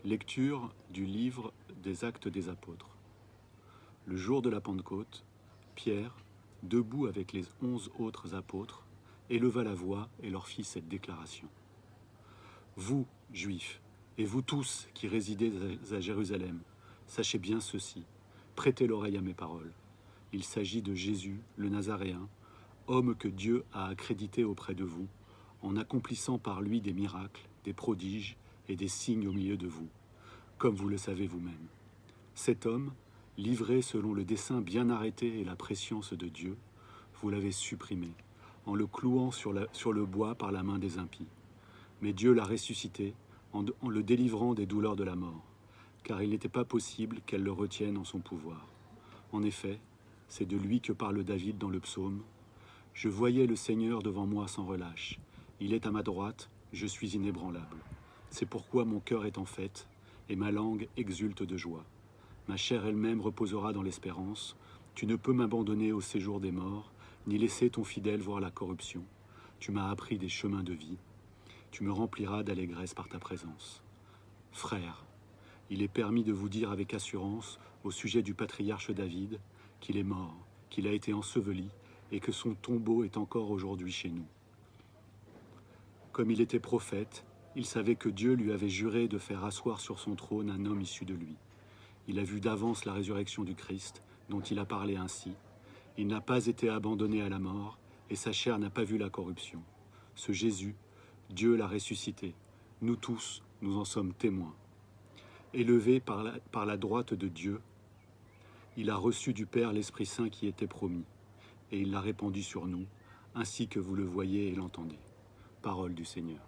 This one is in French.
Lecture du livre des Actes des Apôtres. Le jour de la Pentecôte, Pierre, debout avec les 11 autres apôtres, éleva la voix et leur fit cette déclaration. Vous, Juifs, et vous tous qui résidez à Jérusalem, sachez bien ceci, prêtez l'oreille à mes paroles. Il s'agit de Jésus, le Nazaréen, homme que Dieu a accrédité auprès de vous, en accomplissant par lui des miracles, des prodiges et des signes au milieu de vous, comme vous le savez vous-même. Cet homme, livré selon le dessein bien arrêté et la prescience de Dieu, vous l'avez supprimé, en le clouant sur le bois par la main des impies. Mais Dieu l'a ressuscité en le délivrant des douleurs de la mort, car il n'était pas possible qu'elle le retienne en son pouvoir. En effet, c'est de lui que parle David dans le psaume. « Je voyais le Seigneur devant moi sans relâche. Il est à ma droite, je suis inébranlable. C'est pourquoi mon cœur est en fête, et ma langue exulte de joie. Ma chair elle-même reposera dans l'espérance. Tu ne peux m'abandonner au séjour des morts, ni laisser ton fidèle voir la corruption. Tu m'as appris des chemins de vie. Tu me rempliras d'allégresse par ta présence. Frères, il est permis de vous dire avec assurance au sujet du patriarche David qu'il est mort, qu'il a été enseveli et que son tombeau est encore aujourd'hui chez nous. Comme il était prophète, il savait que Dieu lui avait juré de faire asseoir sur son trône un homme issu de lui. Il a vu d'avance la résurrection du Christ, dont il a parlé ainsi. Il n'a pas été abandonné à la mort, et sa chair n'a pas vu la corruption. Ce Jésus, Dieu l'a ressuscité. Nous tous, nous en sommes témoins. Élevé par la droite de Dieu, il a reçu du Père l'Esprit Saint qui était promis, et il l'a répandu sur nous, ainsi que vous le voyez et l'entendez. Parole du Seigneur.